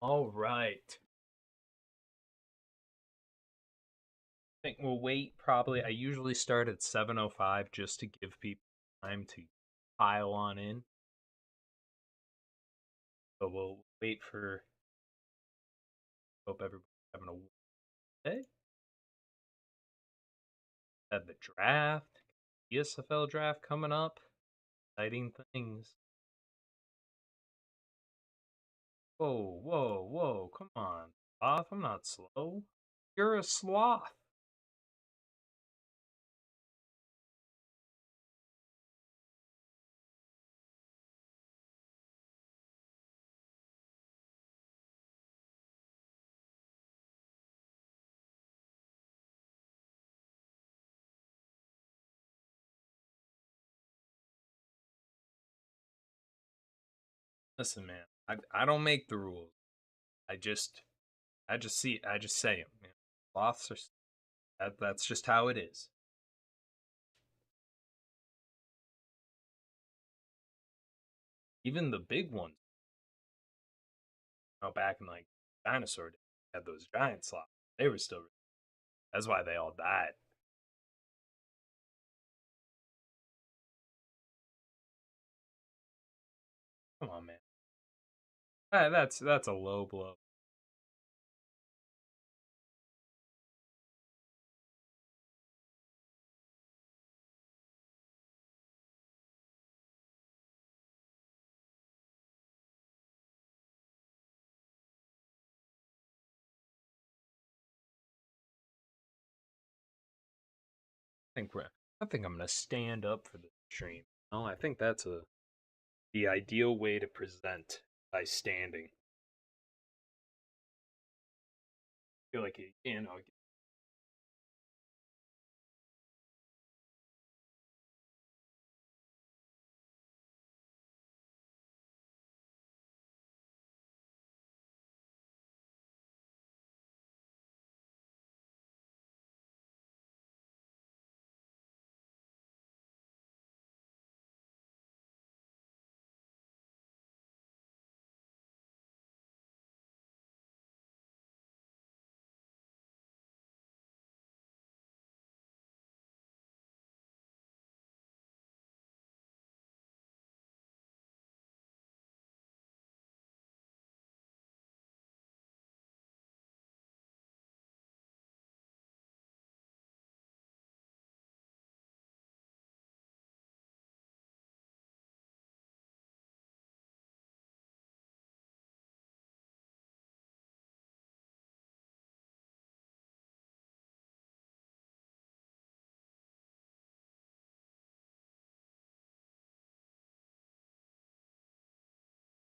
All right. I think we'll wait probably. I usually start at 7:05 just to give people time to pile on in. But we'll wait for hope everybody's having a day. Had the draft, ESFL draft coming up. Exciting things. Whoa, whoa, whoa, come on. Sloth, I'm not slow. You're a sloth. Listen, man, I don't make the rules. I just I just say them. You know, sloths are that's just how it is. Even the big ones, back in like dinosaur days, had those giant sloths. They were still. That's why they all died. Come on, man. That's a low blow. I think we're. I think I'm gonna stand up for the stream. No, I think that's the ideal way to present by standing. I feel like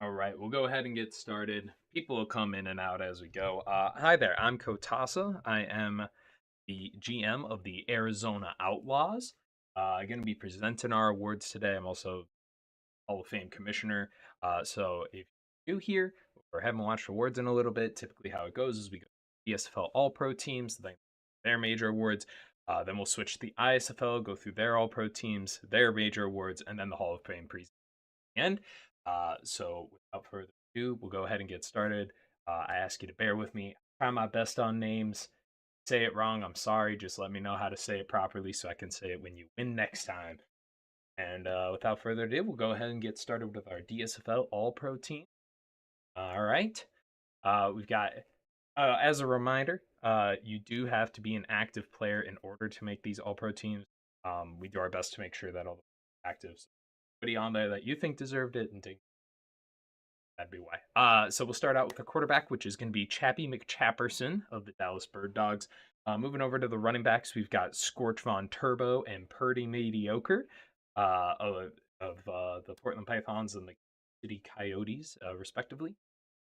All right, we'll go ahead and get started. People will come in and out as we go. Hi there, I'm Kotasa. I am the GM of the Arizona Outlaws. I'm going to be presenting our awards today. I'm also Hall of Fame commissioner. So if you're new here or haven't watched awards in a little bit, typically how it goes is we go ESFL All Pro teams, then their major awards. Then we'll switch to the ISFL, go through their All Pro teams, their major awards, and then the Hall of Fame presentation end. So without further ado, we'll go ahead and get started. I ask you to bear with me. I try my best on names. Say it wrong, I'm sorry. Just let me know how to say it properly so I can say it when you win next time. And without further ado, we'll go ahead and get started with our DSFL All Pro team. All right. We've got, as a reminder, you do have to be an active player in order to make these All Pro teams. We do our best to make sure that all the actives, anybody on there that you think deserved it, and that'd be why. So we'll start out with the quarterback, which is going to be Chappie McChapperson of the Dallas Bird Dogs. Moving over to the running backs, we've got Scorch Von Turbo and Purdy Mediocre of the Portland Pythons and the City Coyotes, respectively.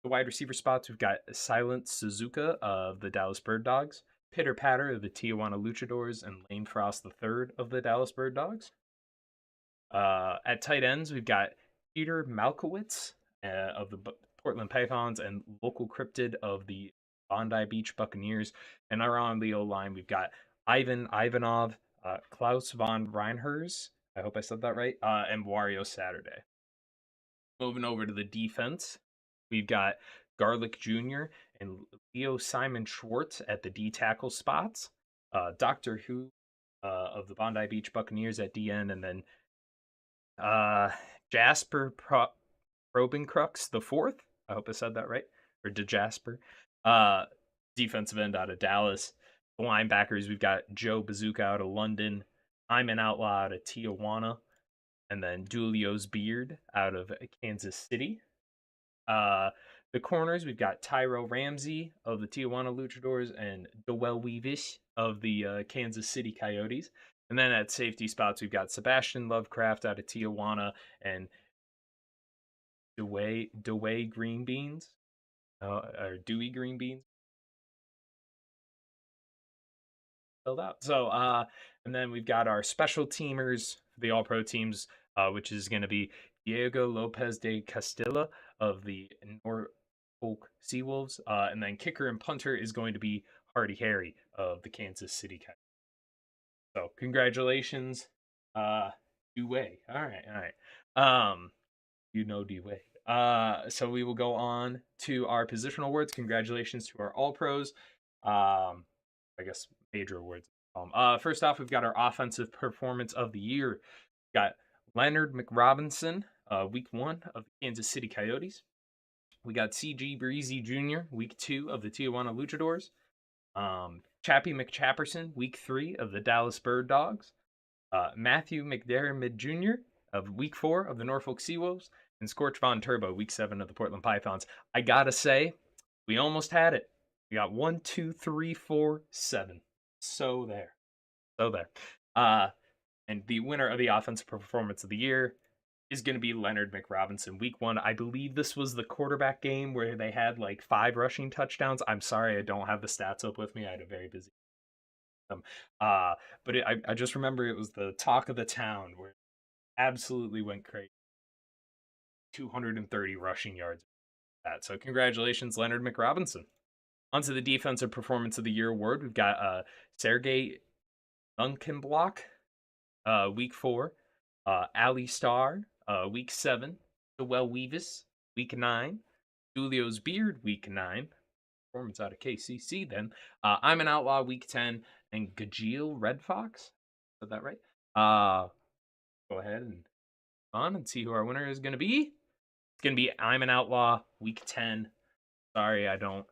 The wide receiver spots, we've got Silent Suzuka of the Dallas Bird Dogs, Pitter Patter of the Tijuana Luchadors, and Lane Frost III of the Dallas Bird Dogs. At tight ends, we've got Peter Malkowitz of the Portland Pythons and local cryptid of the Bondi Beach Buccaneers. And around the O line, we've got Ivan Ivanov, Klaus von Reinhers. I hope I said that right. And Wario Saturday. Moving over to the defense, we've got Garlic Jr. and Leo Simon Schwartz at the D tackle spots. Doctor Who of the Bondi Beach Buccaneers at DN, and then uh, Jasper Probencrux the fourth. I hope I said that right. Or DeJasper. Uh, Defensive end out of Dallas. The linebackers, we've got Joe Bazooka out of London. I'm an outlaw out of Tijuana. And then Julio's Beard out of Kansas City. Uh, the corners, we've got Tyro Ramsey of the Tijuana Luchadors and Doel Weavish of the Kansas City Coyotes. And then at safety spots, we've got Sebastian Lovecraft out of Tijuana and Dewey Green Beans, or Dewey Green Beans, filled out. So, and then we've got our special teamers for the All Pro teams, which is going to be Diego Lopez de Castilla of the Norfolk Seawolves, and then kicker and punter is going to be Hardy Harry of the Kansas City Coyotes. So, congratulations, Dewey. All right, all right. Dewey. So we will go on to our positional awards. Congratulations to our All Pros. I guess major awards. First off, we've got our offensive performance of the year. We've got Leonard McRobinson, week 1 of the Kansas City Coyotes. We got C.G. Breezy Jr., week 2 of the Tijuana Luchadors. Chappie McChapperson, week 3 of the Dallas Bird Dogs. Matthew McDermott Jr. of week 4 of the Norfolk Seawolves. And Scorch Von Turbo, week 7 of the Portland Pythons. I gotta say, we almost had it. We got 1, 2, 3, 4, 7. So there. So there. And the winner of the offensive performance of the year is going to be Leonard McRobinson. Week 1, I believe this was the quarterback game where they had like 5 rushing touchdowns. I'm sorry, I don't have the stats up with me. I had a very busy but I just remember it was the talk of the town where it absolutely went crazy. 230 rushing yards. So congratulations, Leonard McRobinson. Onto the defensive performance of the year award, we've got Sergey Duncanblock, week 4, Ali Starr, week 7, Joel Weavis, week 9, Julio's Beard, week 9, performance out of KCC then. I'm an Outlaw, week 10, and Gajeel Red Fox. Said that right? Go ahead and on and see who our winner is going to be. It's going to be I'm an Outlaw, week 10. Sorry, I don't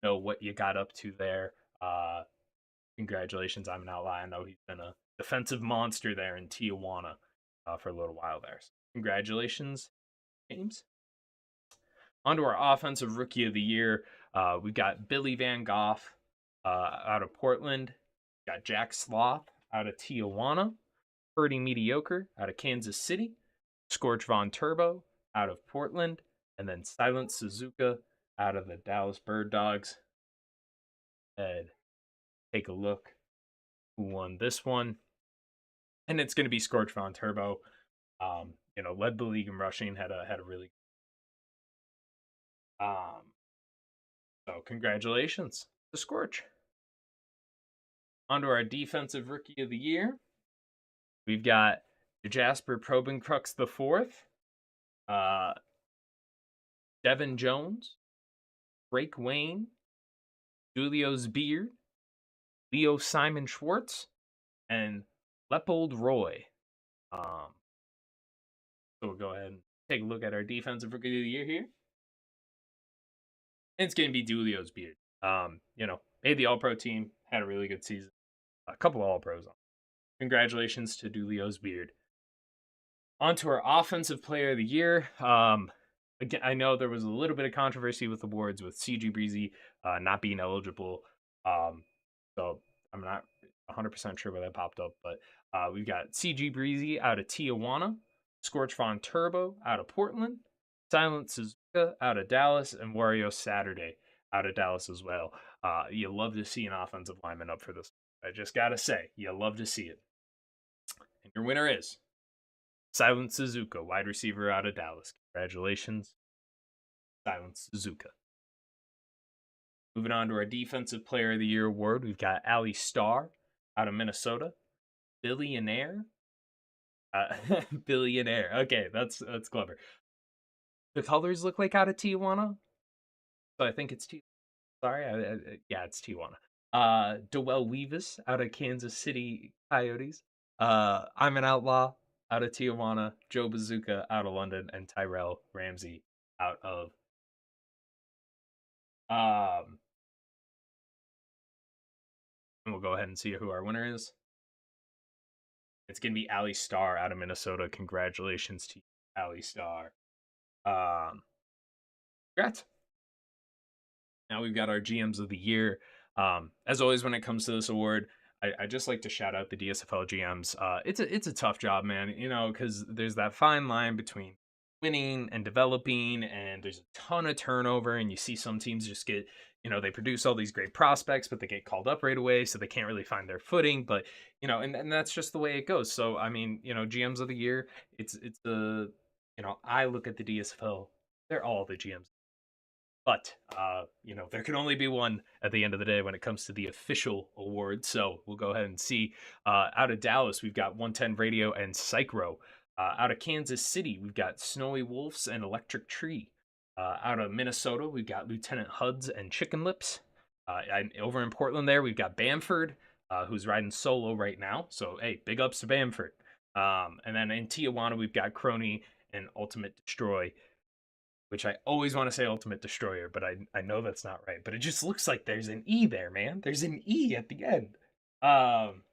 know what you got up to there. Congratulations, I'm an Outlaw. I know he's been a defensive monster there in Tijuana for a little while there. So congratulations, James. On to our offensive rookie of the year. We've got Billy Van Gogh out of Portland. We've got Jack Sloth out of Tijuana. Purdy Mediocre out of Kansas City. Scorch Von Turbo out of Portland. And then Silent Suzuka out of the Dallas Bird Dogs. And take a look who won this one. And it's going to be Scorch Von Turbo. Led the league in rushing, had a really so congratulations to Scorch. Onto our defensive rookie of the year. We've got Jasper Probencrux the fourth, Devin Jones, Drake Wayne, Julio's Beard, Leo Simon Schwartz, and Leopold Roy. So we'll go ahead and take a look at our defensive rookie of the year here. And it's going to be Julio's Beard. Made the All-Pro team, had a really good season. A couple of All-Pros on. Congratulations to Julio's Beard. On to our offensive player of the year. Again, I know there was a little bit of controversy with awards with CG Breezy not being eligible. So I'm not 100% sure where that popped up, but we've got CG Breezy out of Tijuana, Scorch Von Turbo out of Portland, Silent Suzuka out of Dallas, and Wario Saturday out of Dallas as well. You love to see an offensive lineman up for this. I just got to say, you love to see it. And your winner is Silent Suzuka, wide receiver out of Dallas. Congratulations, Silent Suzuka. Moving on to our Defensive Player of the Year award, we've got Ali Starr out of Minnesota. Billionaire. Billionaire. Okay, that's clever. The colors look like out of Tijuana. So I think it's T. Sorry, yeah, it's Tijuana. Dewell Weavis out of Kansas City Coyotes. I'm an Outlaw out of Tijuana. Joe Bazooka out of London, and Tyrell Ramsey out of um. And we'll go ahead and see who our winner is. It's gonna be Ali Starr out of Minnesota. Congratulations to you, Ali Starr. Um, congrats. Now we've got our GMs of the year. As always, when it comes to this award, I just like to shout out the DSFL GMs. It's a tough job, man. You know, because there's that fine line between winning and developing, and there's a ton of turnover, and you see some teams just get, they produce all these great prospects, but they get called up right away, so they can't really find their footing. But and that's just the way it goes. So I mean, GMs of the year, it's the I look at the DSFL, they're all the GMs, but there can only be one at the end of the day when it comes to the official award. So we'll go ahead and see. Out of Dallas, we've got 110 Radio and Psychro. Out of Kansas City, we've got Snowy Wolves and Electric Tree. Out of Minnesota, we've got Lieutenant Huds and Chicken Lips. Over in Portland, there we've got Bamford, who's riding solo right now. So hey, big ups to Bamford. And then in Tijuana, we've got Crony and Ultimate Destroy, which I always want to say Ultimate Destroyer, but I know that's not right. But it just looks like there's an E there, man. There's an E at the end. Um,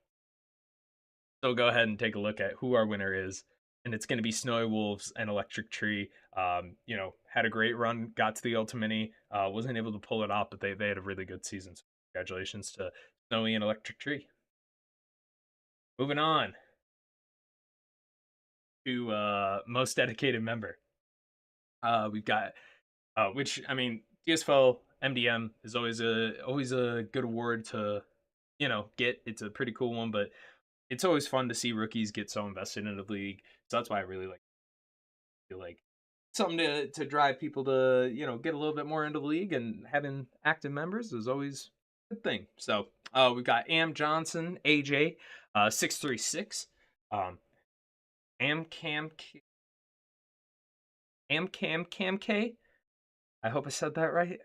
so go ahead and take a look at who our winner is. And it's going to be Snowy Wolves and Electric Tree. Had a great run, got to the Ultimate. Wasn't able to pull it off, but they had a really good season. So congratulations to Snowy and Electric Tree. Moving on to most dedicated member. We've got which I mean, DSFL MDM is always a good award to get. It's a pretty cool one, but it's always fun to see rookies get so invested in the league. So that's why I really feel like something to drive people to get a little bit more into the league, and having active members is always a good thing. So we've got Am Johnson, AJ, 636, Am Cam Am Cam K. I hope I said that right.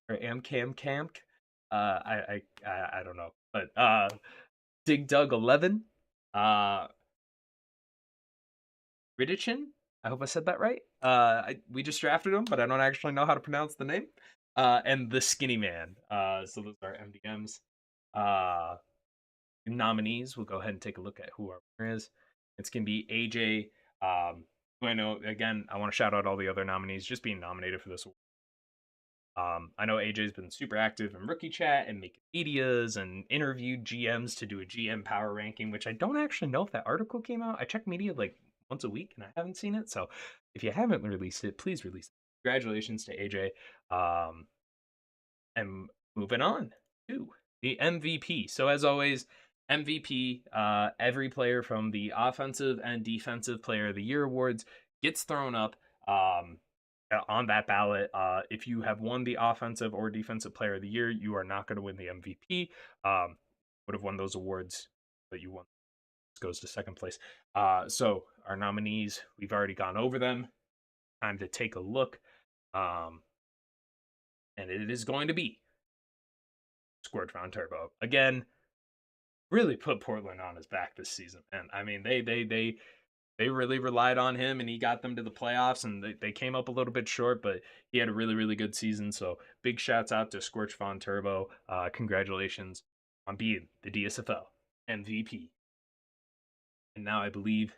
Or Am Cam Camp. I don't know, but Dig Dug 11, uh, Ridichin. I hope I said that right. We just drafted him, but I don't actually know how to pronounce the name. And the Skinny Man. So those are MDMs. Uh, Nominees. We'll go ahead and take a look at who our winner is. It's gonna be AJ. Who I know again. I want to shout out all the other nominees just being nominated for this. I know AJ's been super active in rookie chat and making medias and interviewed GMs to do a GM power ranking, which I don't actually know if that article came out. I check media like once a week and I haven't seen it. So if you haven't released it, please release it. Congratulations to AJ. And moving on to the MVP. So as always, MVP, every player from the offensive and defensive player of the year awards gets thrown up. On that ballot. If you have won the offensive or defensive player of the year, you are not going to win the MVP. Would have won those awards, but you won. This goes to second place. So our nominees, we've already gone over them. Time to take a look. And it is going to be Squirtron Turbo. Again, really put Portland on his back this season. And I mean, they really relied on him, and he got them to the playoffs, and they came up a little bit short, but he had a really, really good season. So big shouts out to Scorch Von Turbo. Congratulations on being the DSFL MVP. And now I believe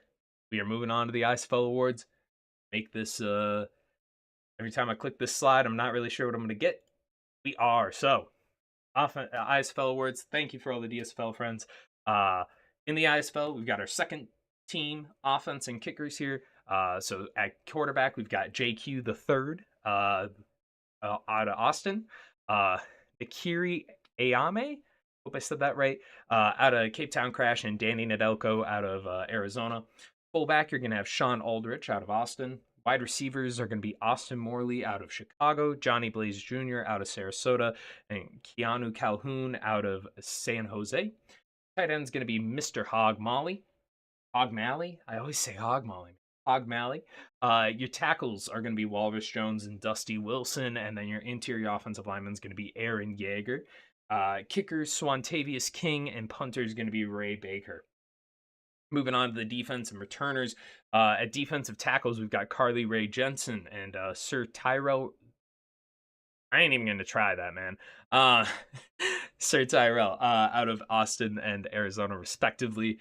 we are moving on to the ISFL Awards. Make this, every time I click this slide, I'm not really sure what I'm going to get. We are. So, ISFL Awards, thank you for all the DSFL friends. In the ISFL, we've got our second team offense and kickers here. So at quarterback, we've got JQ the third out of Austin. Akiri Ayame, hope I said that right, out of Cape Town Crash, and Danny Nedelko out of Arizona. Fullback, you're going to have Sean Aldrich out of Austin. Wide receivers are going to be Austin Morley out of Chicago, Johnny Blaze Jr. out of Sarasota, and Keanu Calhoun out of San Jose. Tight end is going to be Mr. Hog Molly. Hog Malley? I always say Hog Molly. Hog Malley. Your tackles are going to be Walrus Jones and Dusty Wilson, and then your interior offensive lineman is going to be Aaron Yeager. Kickers Swantavius King, and punter is going to be Ray Baker. Moving on to the defense and returners. At defensive tackles, we've got Carly Ray Jensen and Sir Tyrell. I ain't even going to try that, man. Sir Tyrell out of Austin and Arizona, respectively.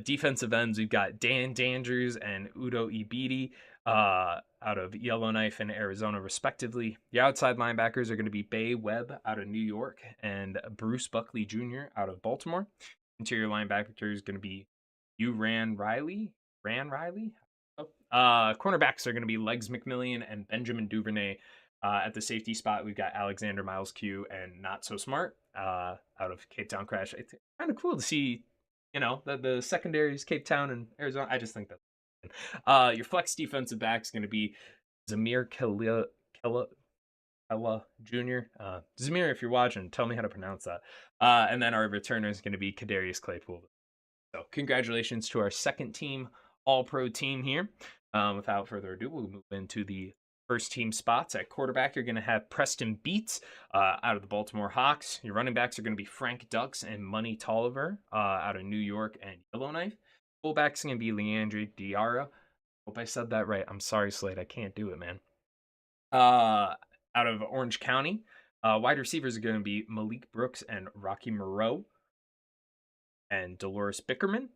Defensive ends, we've got Dan Dandrews and Udo Ibidi out of Yellowknife and Arizona, respectively. The outside linebackers are going to be Bay Webb out of New York and Bruce Buckley Jr. out of Baltimore. Interior linebacker is going to be Ran Riley. Oh. Cornerbacks are going to be Legs McMillian and Benjamin Duvernay. At the safety spot, we've got Alexander Miles Q and Not So Smart out of Cape Town Crash. It's kind of cool to see, the secondaries, Cape Town and Arizona. I just think that. Your flex defensive back is going to be Zamir Kella Jr. Zamir, if you're watching, tell me how to pronounce that. And then our returner is going to be Kadarius Claypool. So congratulations to our second team All-Pro team here. Without further ado, we'll move into the first team spots. At quarterback, you're going to have Preston Beats out of the Baltimore Hawks. Your running backs are going to be Frank Dux and Money Tolliver out of New York and Yellowknife. Fullback's going to be Leandre Diarra. Hope I said that right. I'm sorry, Slade. I can't do it, man. Out of Orange County. Wide receivers are going to be Malik Brooks and Rocky Moreau and Dolores Bickerman.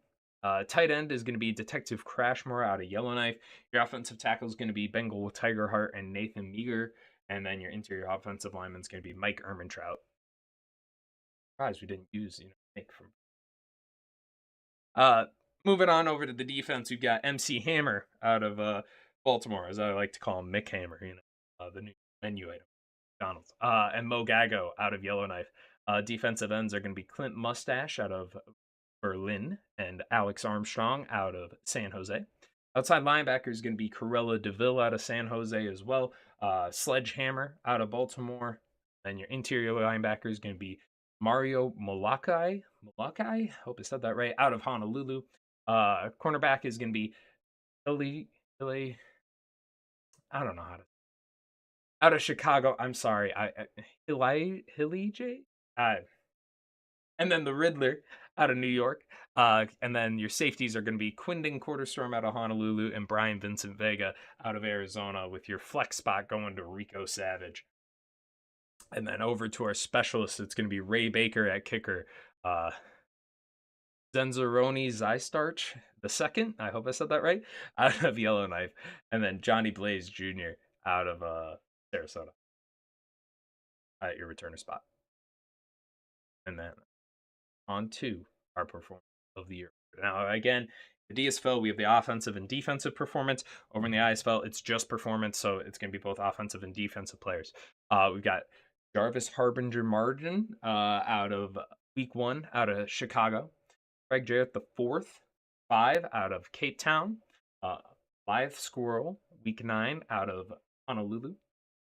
Tight end is going to be Detective Crashmore out of Yellowknife. Your offensive tackle is going to be Bengal Tigerheart and Nathan Meager. And then your interior offensive lineman is going to be Mike Ehrmantraut. Surprised we didn't use, Mike from. Moving on over to the defense, we've got MC Hammer out of Baltimore, as I like to call him, Mick Hammer, the new menu item, McDonald's. And Mo Gago out of Yellowknife. Defensive ends are going to be Clint Mustache out of Berlin and Alex Armstrong out of San Jose. Outside linebacker is going to be Corella DeVille out of San Jose as well. Sledgehammer out of Baltimore. Then your interior linebacker is going to be Mario Molokai, hope I said that right, out of Honolulu. Cornerback is going to be Hilly, I don't know how to. Out of Chicago, I'm sorry, Hilly J? And then the Riddler out of New York. And then your safeties are going to be Quindon Quarterstorm out of Honolulu and Brian Vincent Vega out of Arizona, with your flex spot going to Rico Savage. And then over to our specialists, it's going to be Ray Baker at kicker. Zenzaroni Zystarch the second, I hope I said that right, out of Yellowknife. And then Johnny Blaze Jr. out of Sarasota at your returner spot. And then on to our performance of the year. Now, again, the DSFL, we have the offensive and defensive performance. Over in the ISFL, it's just performance, so it's going to be both offensive and defensive players. We've got Jarvis Harbinger Margin out of Week 1 out of Chicago. Craig Jarrett the 5 out of Cape Town. Live Squirrel, Week 9 out of Honolulu.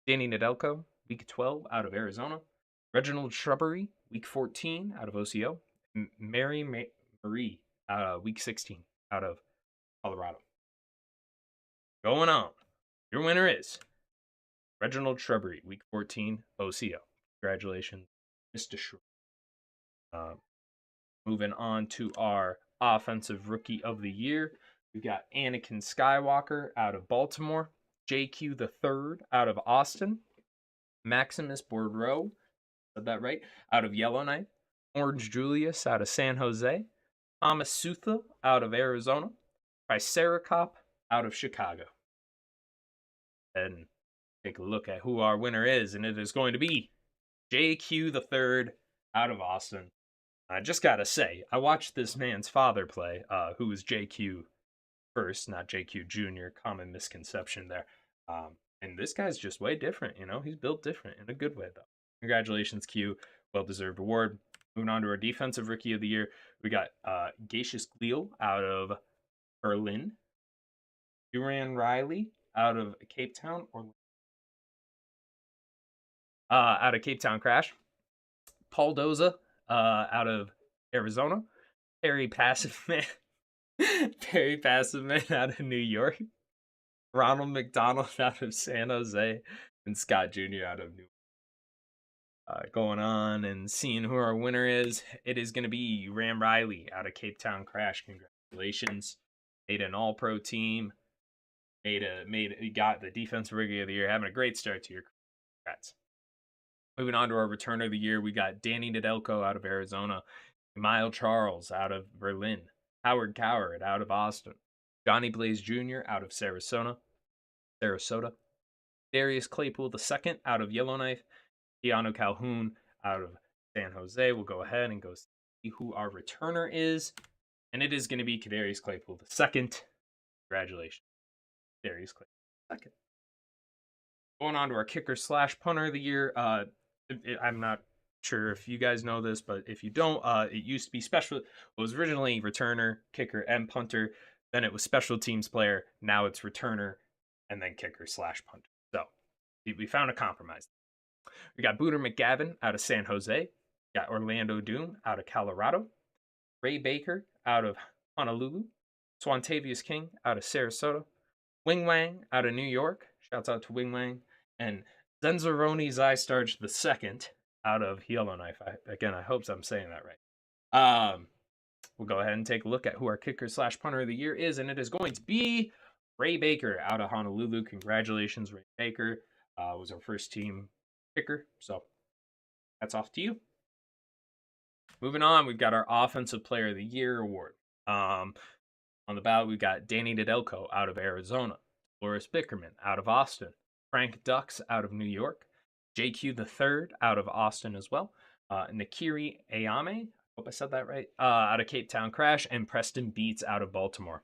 Danny Nedelko, Week 12 out of Arizona. Reginald Shrubbery, Week 14 out of OCO. Mary Marie, Week 16 out of Colorado. Going on. Your winner is Reginald Shrubbery, Week 14, OCO. Congratulations, Mr. Shrubbery. Moving on to our Offensive Rookie of the Year. We've got Anakin Skywalker out of Baltimore. JQ the Third out of Austin. Maximus Bordeaux, said that right, out of Yellowknife. Orange Julius out of San Jose. Thomas Sutha out of Arizona. Triceracop out of Chicago. And take a look at who our winner is, and it is going to be JQ the Third out of Austin. I just gotta say, I watched this man's father play, who was JQ first, not JQ Jr. Common misconception there. And this guy's just way different, He's built different in a good way, though. Congratulations, Q. Well-deserved award. Moving on to our Defensive Rookie of the Year, we got Gacious Gleal out of Berlin. Duran Riley out of Cape Town, out of Cape Town Crash. Paul Doza out of Arizona. Harry Passive Man. Barry Passman out of New York, Ronald McDonald out of San Jose, and Scott Jr. out of New York. Going on and seeing who our winner is. It is going to be Ram Riley out of Cape Town Crash. Congratulations. Made an all pro team. Got the defensive rookie of the year. Having a great start to your career. Congrats. Moving on to our returner of the year, we got Danny Nedelko out of Arizona, Emile Charles out of Berlin, Howard Coward out of Austin, Johnny Blaze Jr. out of Sarasota, Darius Claypool II out of Yellowknife, Keanu Calhoun out of San Jose. We'll go ahead and go see who our returner is, and it is going to be Kadarius Claypool II. Congratulations, Kadarius Claypool II. Going on to our kicker / punter of the year. I'm not sure if you guys know this, but if you don't, it used to be special. It was originally returner, kicker, and punter. Then it was special teams player. Now it's returner, and then kicker / punter. So we found a compromise. We got Booter McGavin out of San Jose. We got Orlando Doom out of Colorado. Ray Baker out of Honolulu. Swantavius King out of Sarasota. Wing Wang out of New York. Shouts out to Wing Wang. And Zenzaroni Zystarge II out of Yellowknife. I hope I'm saying that right. We'll go ahead and take a look at who our kicker / punter of the year is, and it is going to be Ray Baker out of Honolulu. Congratulations, Ray Baker. Was our first team kicker, so that's off to you. Moving on, we've got our Offensive Player of the Year award. On the ballot, we've got Danny Nedelko out of Arizona, Loris Bickerman out of Austin, Frank Dux out of New York, JQ III out of Austin as well, Nakiri Ayame, hope I said that right, out of Cape Town Crash, and Preston Beats out of Baltimore.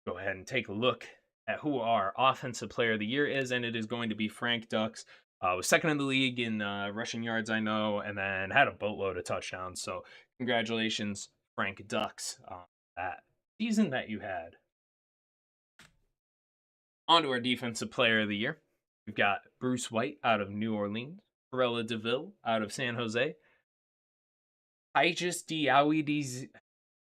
Go ahead and take a look at who our Offensive Player of the Year is, and it is going to be Frank Dux. Was second in the league in rushing yards, I know, and then had a boatload of touchdowns. So congratulations, Frank Dux, on that season that you had. On to our Defensive Player of the Year. We've got Bruce White out of New Orleans, Corella DeVille out of San Jose, Aegis Diawides.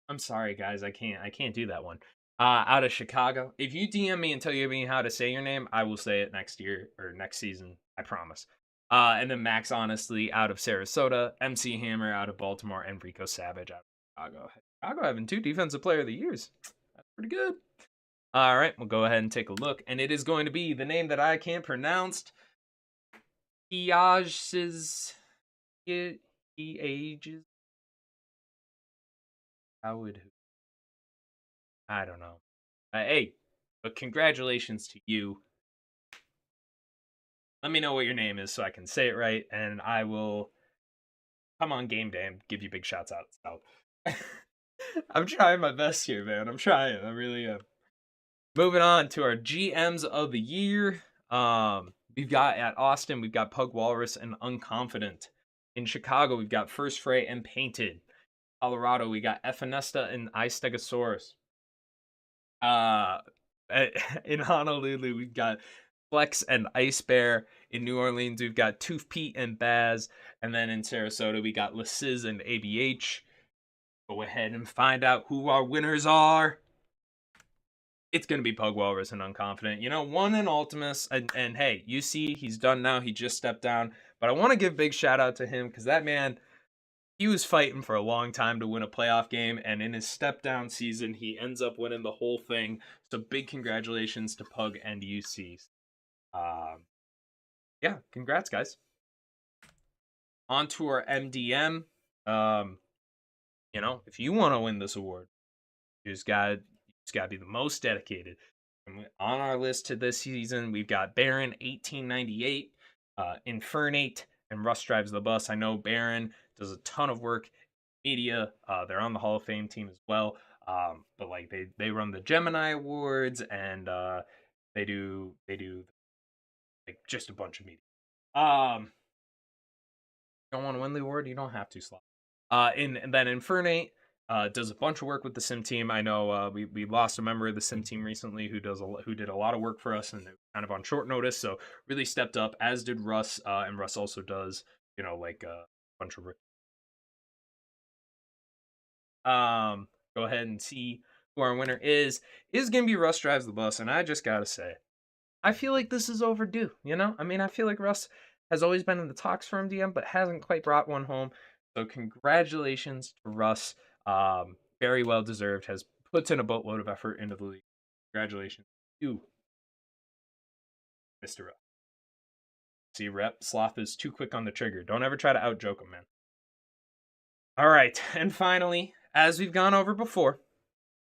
I'm sorry, guys, I can't do that one. Out of Chicago. If you DM me and tell me how to say your name, I will say it next year or next season. I promise. And then Max Honestly out of Sarasota, MC Hammer out of Baltimore, and Rico Savage out of Chicago. Chicago having 2 Defensive Player of the Years. That's pretty good. All right, we'll go ahead and take a look, and it is going to be the name that I can't pronounce. Ages. I don't know. Hey, but congratulations to you. Let me know what your name is so I can say it right, and I will come on game day and give you big shouts out. So I'm trying my best here, man. I'm trying. I really am. Moving on to our GMs of the year. We've got at Austin, we've got Pug Walrus and Unconfident. In Chicago, we've got First Fray and Painted. Colorado, we got Ephanesta and Istegosaurus. In Honolulu, we've got Flex and Ice Bear. In New Orleans, we've got Tooth Pete and Baz. And then in Sarasota, we got LeSiz and ABH. Go ahead and find out who our winners are. It's going to be Pug Walrus and Unconfident. You know, one in Ultimus. And hey, you see, he's done now. He just stepped down. But I want to give a big shout out to him because that man, he was fighting for a long time to win a playoff game. And in his step down season, he ends up winning the whole thing. So big congratulations to Pug and UC. Yeah, congrats, guys. On to our MDM. You know, if you want to win this award, you just got to be the most dedicated. And on our list to this season, we've got Baron 1898, Infernate, and Russ Drives the Bus. I know Baron does a ton of work in media. They're on the Hall of Fame team as well. But like they run the Gemini Awards and they do like just a bunch of media. Don't want to win the award, you don't have to, Slot. And then Infernate does a bunch of work with the sim team. I know we lost a member of the sim team recently who did a lot of work for us and kind of on short notice, so really stepped up, as did Russ. And Russ also does, you know, like a bunch of go ahead and see who our winner is. Is going to be Russ Drives the Bus, and I just got to say, I feel like this is overdue, you know? I mean, I feel like Russ has always been in the talks for MDM, but hasn't quite brought one home. So congratulations to Russ. Very well deserved. Has puts in a boatload of effort into the league. Congratulations to you, Mr. Russ. See, Rep Sloth is too quick on the trigger. Don't ever try to out joke him, man. All right, and finally, as we've gone over before,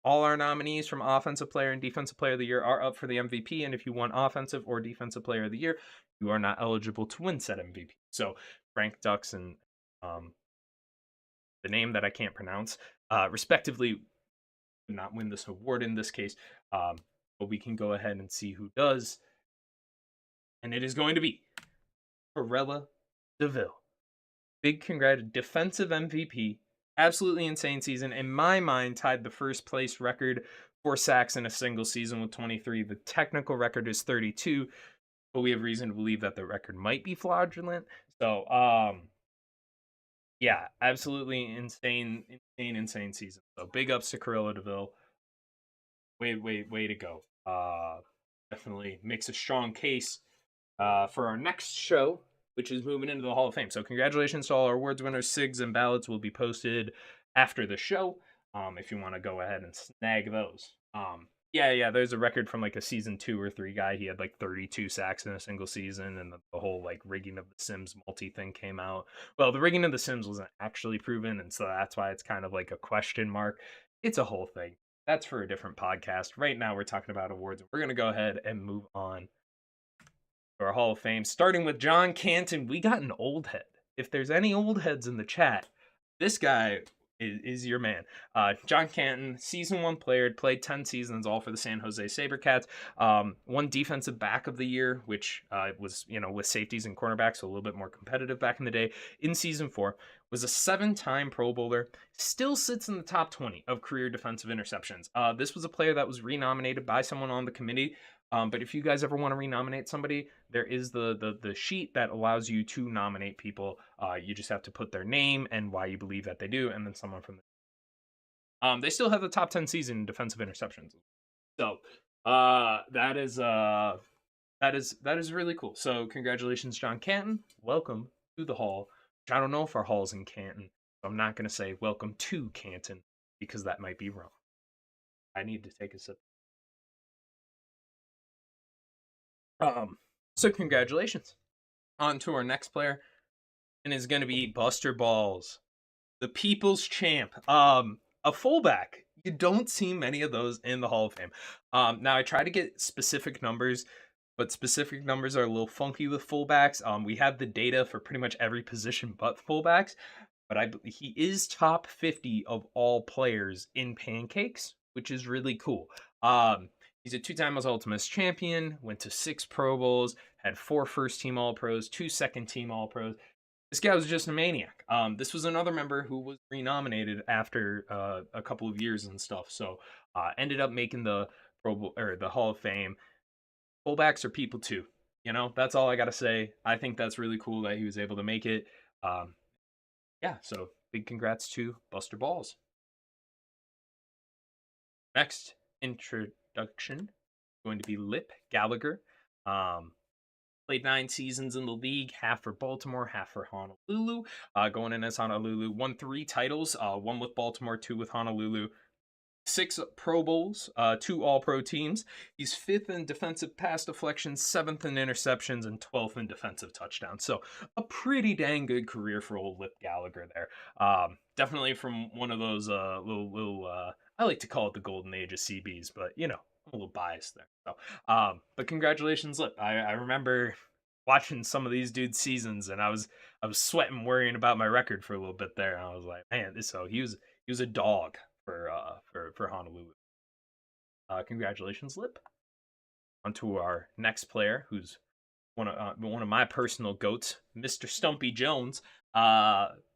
all our nominees from Offensive Player and Defensive Player of the Year are up for the MVP, and if you won Offensive or Defensive Player of the Year, you are not eligible to win said MVP. So Frank Dux and the name that I can't pronounce, respectively, would not win this award in this case. But we can go ahead and see who does, and it is going to be Corella DeVille. Big congrats, defensive MVP. Absolutely insane season. In my mind, tied the first place record for sacks in a single season with 23. The technical record is 32, but we have reason to believe that the record might be fraudulent. So, yeah, absolutely insane season. So big ups to Corella DeVille. Way to go. Definitely makes a strong case for our next show, which is moving into the Hall of Fame. So congratulations to all our awards winners. SIGs and ballots will be posted after the show. If you want to go ahead and snag those. Yeah, there's a record from like a season 2 or 3 guy. He had like 32 sacks in a single season, and the whole like rigging of the Sims multi thing came out. Well, the rigging of the Sims wasn't actually proven, and so that's why it's kind of like a question mark. It's a whole thing. That's for a different podcast. Right now, we're talking about awards. We're going to go ahead and move on to our Hall of Fame, starting with John Canton. We got an old head. If there's any old heads in the chat, this guy is your man. John Canton, season 1 player, played 10 seasons, all for the San Jose SaberCats. Won defensive back of the year, which was, with safeties and cornerbacks, so a little bit more competitive back in the day. In season 4, was a 7-time Pro Bowler, still sits in the top 20 of career defensive interceptions. This was a player that was renominated by someone on the committee. But if you guys ever want to renominate somebody, there is the sheet that allows you to nominate people. You just have to put their name and why you believe that they do, and then someone from the they still have the top 10 season in defensive interceptions. So that is really cool. So congratulations, John Canton. Welcome to the Hall. Which I don't know if our hall's in Canton. So I'm not gonna say welcome to Canton because that might be wrong. I need to take a sip. So congratulations. On to our next player, and is going to be Buster Balls, the people's champ. A fullback. You don't see many of those in the Hall of Fame. Now I try to get specific numbers, but specific numbers are a little funky with fullbacks. We have the data for pretty much every position but fullbacks, but he is top 50 of all players in pancakes, which is really cool. He's a 2-time Ultimates champion, went to 6 Pro Bowls, had 4 first-team All-Pros, 2 second-team All-Pros. This guy was just a maniac. This was another member who was renominated after a couple of years and stuff, so ended up making the Pro Bowl or the Hall of Fame. Fullbacks are people too. That's all I gotta say. I think that's really cool that he was able to make it. Yeah, so big congrats to Buster Balls. Next introduction going to be Lip Gallagher. Played 9 seasons in the league, half for Baltimore, half for Honolulu. Going in as Honolulu, won 3 titles, 1 with Baltimore, 2 with Honolulu. 6 Pro Bowls, 2 All-Pro teams. He's 5th in defensive pass deflections, 7th in interceptions, and 12th in defensive touchdowns. So a pretty dang good career for old Lip Gallagher there. Definitely from one of those little I like to call it the golden age of CBs, but I'm a little biased there. So, but congratulations, Lip. I remember watching some of these dudes' seasons, and I was sweating, worrying about my record for a little bit there. And I was like, man, so he was a dog for Honolulu. Congratulations, Lip. On to our next player, who's one of my personal goats, Mr. Stumpy Jones.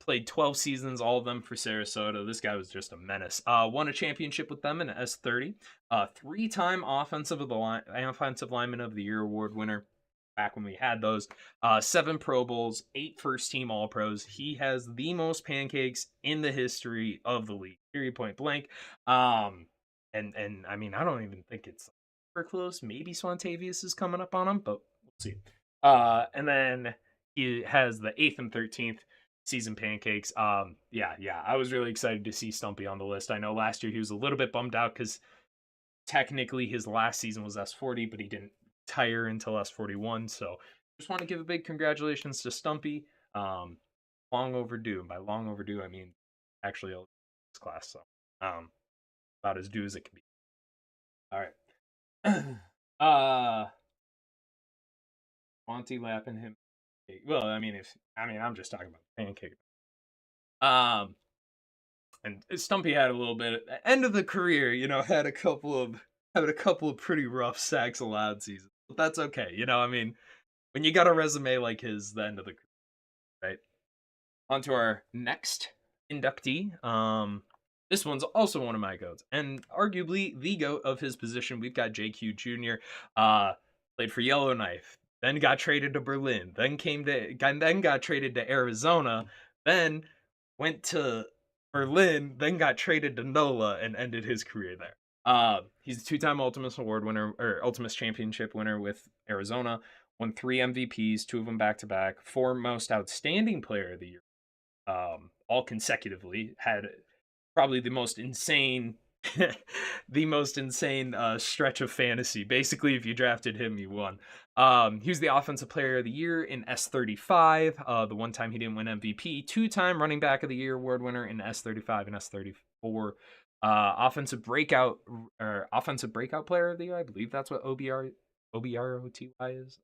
Played 12 seasons, all of them for Sarasota. This guy was just a menace. Won a championship with them in S30. 3-time offensive lineman of the year award winner. back when we had those. 7 Pro Bowls, 8 first team All Pros. He has the most pancakes in the history of the league. Period, point blank. And I mean, I don't even think it's super close. Maybe Swantavius is coming up on him, but we'll see. And then he has the 8th and 13th season pancakes. Yeah, I was really excited to see Stumpy on the list. I know last year he was a little bit bummed out because technically his last season was S40, but he didn't retire until S41. So just want to give a big congratulations to Stumpy. Long overdue. And by long overdue, I mean actually a class. So about as due as it can be. All right. Monty lapping him. Well, I'm just talking about pancake. And Stumpy had a little bit at the end of the career, had a couple of pretty rough sacks allowed seasons. But that's okay. When you got a resume like his, the end of the career, right? On to our next inductee. This one's also one of my goats, and arguably the goat of his position. We've got JQ Jr. Played for Yellowknife, then got traded to Berlin, then got traded to Arizona, then went to Berlin, then got traded to NOLA and ended his career there. He's a 2-time Ultimus Award winner or Ultimus Championship winner with Arizona. Won 3 MVPs, 2 of them back to back. 4 Most Outstanding Player of the Year, all consecutively. Had probably the most insane stretch of fantasy. Basically, if you drafted him, you won. He was the offensive player of the year in S35, the one time he didn't win MVP. 2-time running back of the year award winner in S35 and S34. Offensive breakout player of the year. I believe that's what OBROTY is.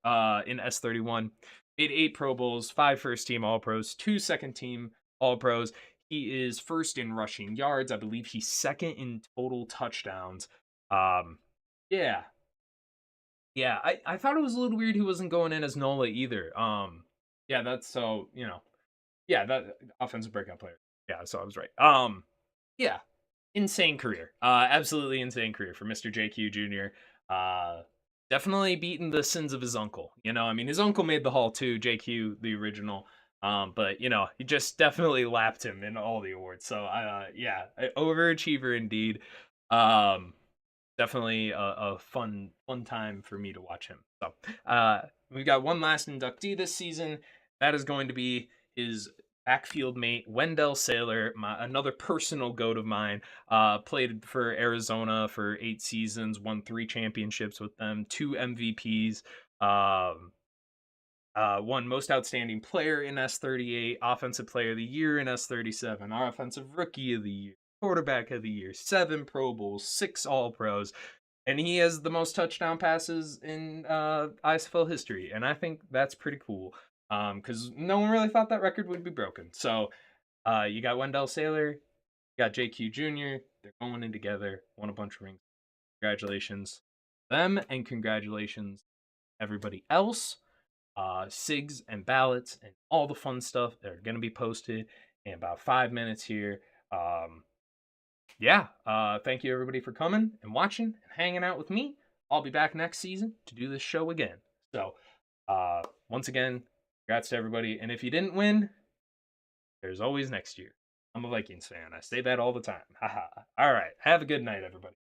In S31. Made 8 Pro Bowls, 5 first team All Pros, 2 second team All Pros. He is first in rushing yards. I believe he's second in total touchdowns. Yeah. Yeah, I thought it was a little weird he wasn't going in as Nola either. Yeah, that's so, yeah, that offensive breakout player. Yeah, so I was right. Yeah, insane career. Absolutely insane career for Mr. JQ Jr. Definitely beating the sins of his uncle. His uncle made the Hall too, JQ, the original. But he just definitely lapped him in all the awards. So yeah, overachiever indeed. Definitely a fun time for me to watch him. So we've got one last inductee this season. That is going to be his backfield mate, Wendell Sailor, another personal goat of mine. Played for Arizona for 8 seasons, won 3 championships with them, 2 MVPs. Won Most Outstanding Player in S38, Offensive Player of the Year in S37, Offensive Rookie of the Year, Quarterback of the Year, 7 Pro Bowls, 6 All Pros, and he has the most touchdown passes in ISFL history, and I think that's pretty cool, because no one really thought that record would be broken. So you got Wendell Sailor, you got JQ Jr., they're going in together, won a bunch of rings. Congratulations them, and congratulations everybody else. SIGs and ballots and all the fun stuff that are going to be posted in about 5 minutes here. Yeah, thank you everybody for coming and watching and hanging out with me. I'll be back next season to do this show again. So, once again, congrats to everybody. And if you didn't win, there's always next year. I'm a Vikings fan. I say that all the time. Haha. All right. Have a good night, everybody.